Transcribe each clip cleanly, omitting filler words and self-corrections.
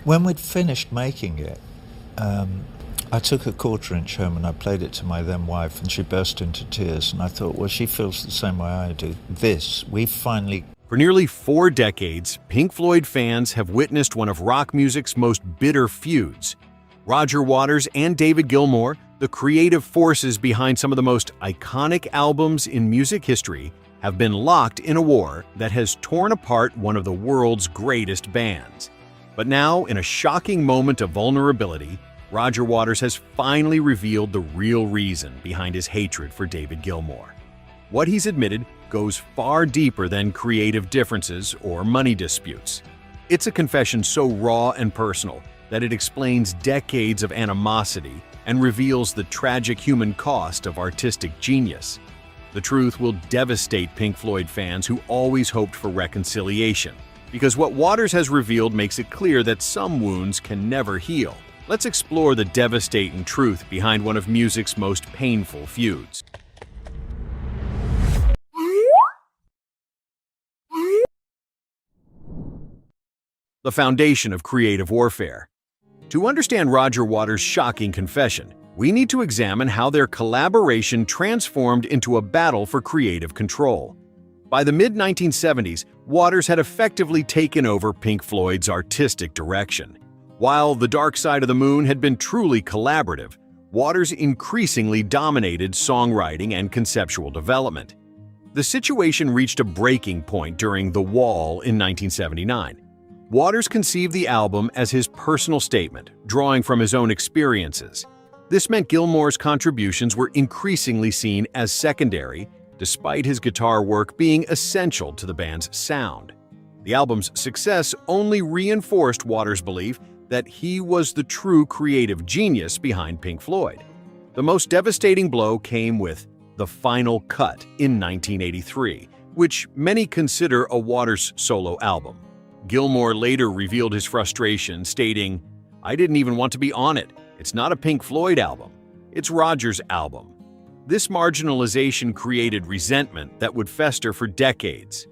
When we'd finished making it, I took a quarter-inch home and I played it to my then wife, and she burst into tears. And I thought, well, she feels the same way I do. We finally... For nearly 4 decades, Pink Floyd fans have witnessed one of rock music's most bitter feuds. Roger Waters and David Gilmour, the creative forces behind some of the most iconic albums in music history, have been locked in a war that has torn apart one of the world's greatest bands. But now, in a shocking moment of vulnerability, Roger Waters has finally revealed the real reason behind his hatred for David Gilmour. What he's admitted goes far deeper than creative differences or money disputes. It's a confession so raw and personal that it explains decades of animosity and reveals the tragic human cost of artistic genius. The truth will devastate Pink Floyd fans who always hoped for reconciliation, because what Waters has revealed makes it clear that some wounds can never heal. Let's explore the devastating truth behind one of music's most painful feuds. The foundation of creative warfare. To understand Roger Waters' shocking confession, we need to examine how their collaboration transformed into a battle for creative control. By the mid-1970s, Waters had effectively taken over Pink Floyd's artistic direction. While The Dark Side of the Moon had been truly collaborative, Waters increasingly dominated songwriting and conceptual development. The situation reached a breaking point during The Wall in 1979. Waters conceived the album as his personal statement, drawing from his own experiences. This meant Gilmour's contributions were increasingly seen as secondary, despite his guitar work being essential to the band's sound. The album's success only reinforced Waters' belief that he was the true creative genius behind Pink Floyd. The most devastating blow came with The Final Cut in 1983, which many consider a Waters solo album. Gilmour later revealed his frustration, stating, "I didn't even want to be on it. It's not a Pink Floyd album. It's Roger's album." This marginalization created resentment that would fester for decades.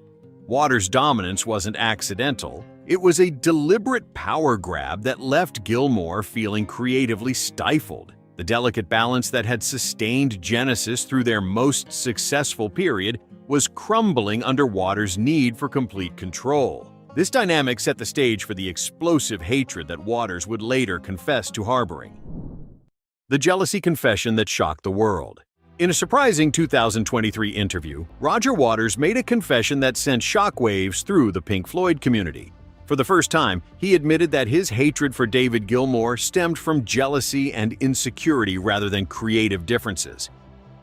Waters' dominance wasn't accidental. It was a deliberate power grab that left Gilmour feeling creatively stifled. The delicate balance that had sustained Genesis through their most successful period was crumbling under Waters' need for complete control. This dynamic set the stage for the explosive hatred that Waters would later confess to harboring. The jealousy confession that shocked the world. In a surprising 2023 interview, Roger Waters made a confession that sent shockwaves through the Pink Floyd community. For the first time, he admitted that his hatred for David Gilmour stemmed from jealousy and insecurity rather than creative differences.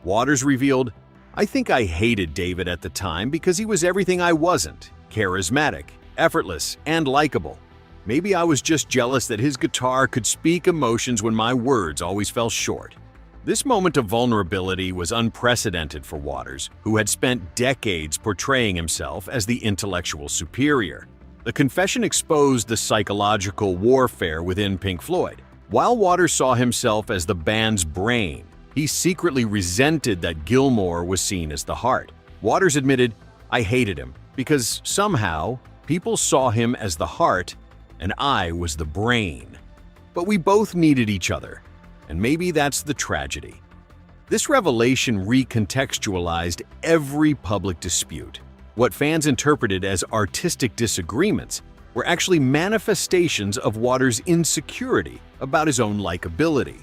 Waters revealed, "I think I hated David at the time because he was everything I wasn't: charismatic, effortless, and likable. Maybe I was just jealous that his guitar could speak emotions when my words always fell short." This moment of vulnerability was unprecedented for Waters, who had spent decades portraying himself as the intellectual superior. The confession exposed the psychological warfare within Pink Floyd. While Waters saw himself as the band's brain, he secretly resented that Gilmour was seen as the heart. Waters admitted, "I hated him because somehow people saw him as the heart and I was the brain. But we both needed each other, and maybe that's the tragedy." This revelation recontextualized every public dispute. What fans interpreted as artistic disagreements were actually manifestations of Waters' insecurity about his own likability.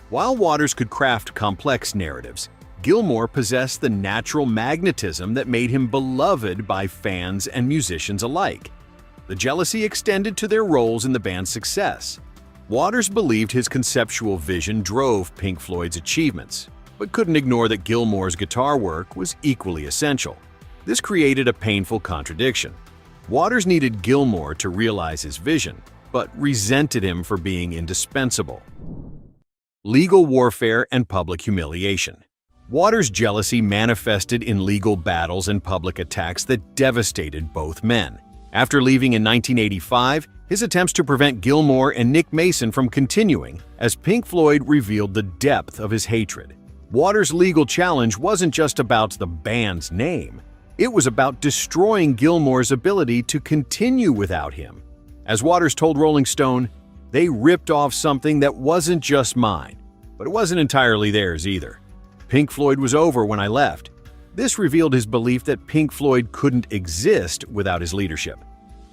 While Waters could craft complex narratives, Gilmour possessed the natural magnetism that made him beloved by fans and musicians alike. The jealousy extended to their roles in the band's success. Waters believed his conceptual vision drove Pink Floyd's achievements, but couldn't ignore that Gilmour's guitar work was equally essential. This created a painful contradiction. Waters needed Gilmour to realize his vision, but resented him for being indispensable. Legal warfare and public humiliation. Waters' jealousy manifested in legal battles and public attacks that devastated both men. After leaving in 1985, his attempts to prevent Gilmour and Nick Mason from continuing, as Pink Floyd revealed the depth of his hatred. Waters' legal challenge wasn't just about the band's name. It was about destroying Gilmour's ability to continue without him. As Waters told Rolling Stone, "They ripped off something that wasn't just mine, but it wasn't entirely theirs either. Pink Floyd was over when I left." This revealed his belief that Pink Floyd couldn't exist without his leadership.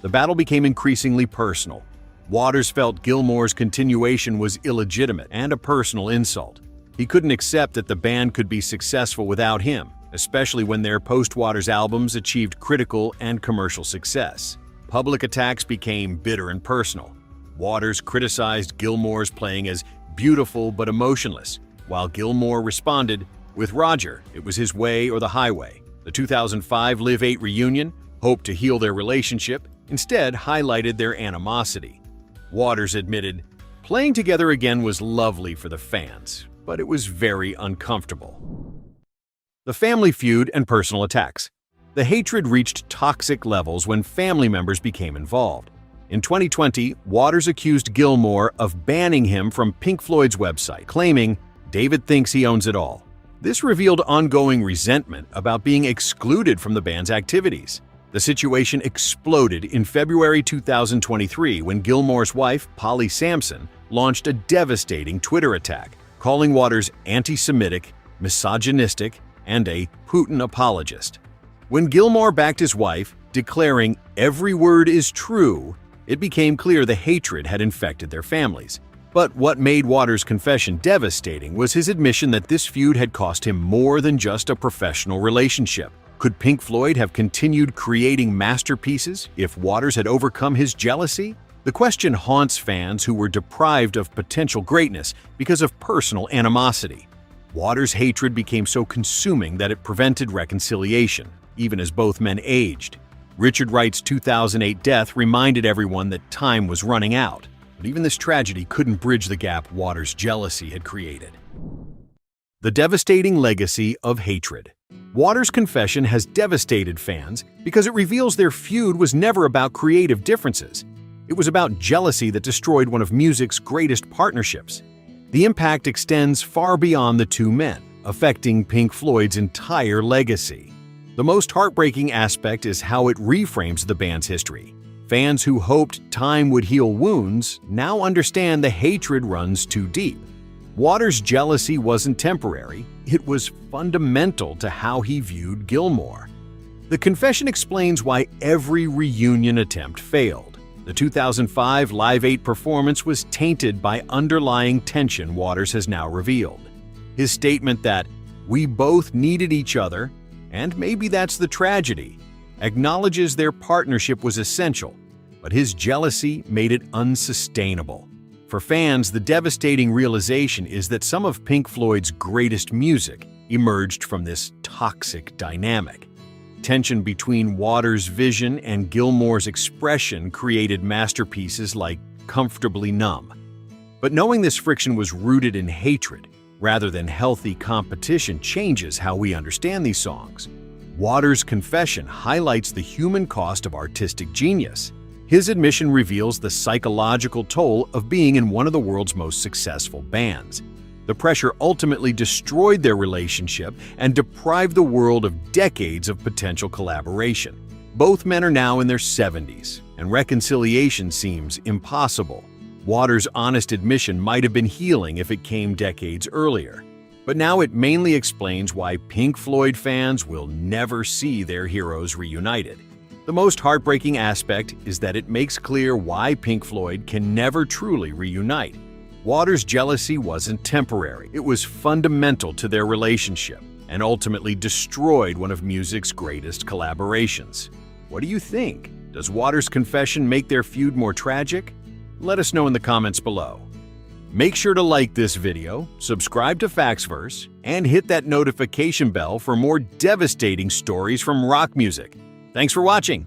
The battle became increasingly personal. Waters felt Gilmour's continuation was illegitimate and a personal insult. He couldn't accept that the band could be successful without him, especially when their post-Waters albums achieved critical and commercial success. Public attacks became bitter and personal. Waters criticized Gilmour's playing as beautiful but emotionless, while Gilmour responded, "With Roger, it was his way or the highway." The 2005 Live 8 reunion hoped to heal their relationship, instead highlighted their animosity. Waters admitted, "Playing together again was lovely for the fans, but it was very uncomfortable." The family feud and personal attacks. The hatred reached toxic levels when family members became involved. In 2020, Waters accused Gilmour of banning him from Pink Floyd's website, claiming, "David thinks he owns it all." This revealed ongoing resentment about being excluded from the band's activities. The situation exploded in February 2023 when Gilmour's wife, Polly Sampson, launched a devastating Twitter attack, calling Waters anti-Semitic, misogynistic, and a Putin apologist. When Gilmour backed his wife, declaring, "Every word is true," it became clear the hatred had infected their families. But what made Waters' confession devastating was his admission that this feud had cost him more than just a professional relationship. Could Pink Floyd have continued creating masterpieces if Waters had overcome his jealousy? The question haunts fans who were deprived of potential greatness because of personal animosity. Waters' hatred became so consuming that it prevented reconciliation, even as both men aged. Richard Wright's 2008 death reminded everyone that time was running out, but even this tragedy couldn't bridge the gap Waters' jealousy had created. The devastating legacy of hatred. Waters' confession has devastated fans because it reveals their feud was never about creative differences. It was about jealousy that destroyed one of music's greatest partnerships. The impact extends far beyond the two men, affecting Pink Floyd's entire legacy. The most heartbreaking aspect is how it reframes the band's history. Fans who hoped time would heal wounds now understand the hatred runs too deep. Waters' jealousy wasn't temporary, it was fundamental to how he viewed Gilmour. The confession explains why every reunion attempt failed. The 2005 Live 8 performance was tainted by underlying tension Waters has now revealed. His statement that, "We both needed each other, and maybe that's the tragedy," acknowledges their partnership was essential, but his jealousy made it unsustainable. For fans, the devastating realization is that some of Pink Floyd's greatest music emerged from this toxic dynamic. Tension between Waters' vision and Gilmour's expression created masterpieces like Comfortably Numb. But knowing this friction was rooted in hatred, rather than healthy competition, changes how we understand these songs. Waters' confession highlights the human cost of artistic genius. His admission reveals the psychological toll of being in one of the world's most successful bands. The pressure ultimately destroyed their relationship and deprived the world of decades of potential collaboration. Both men are now in their 70s, and reconciliation seems impossible. Waters' honest admission might have been healing if it came decades earlier. But now it mainly explains why Pink Floyd fans will never see their heroes reunited. The most heartbreaking aspect is that it makes clear why Pink Floyd can never truly reunite. Waters' jealousy wasn't temporary, it was fundamental to their relationship and ultimately destroyed one of music's greatest collaborations. What do you think? Does Waters' confession make their feud more tragic? Let us know in the comments below. Make sure to like this video, subscribe to Factsverse, and hit that notification bell for more devastating stories from rock music. Thanks for watching.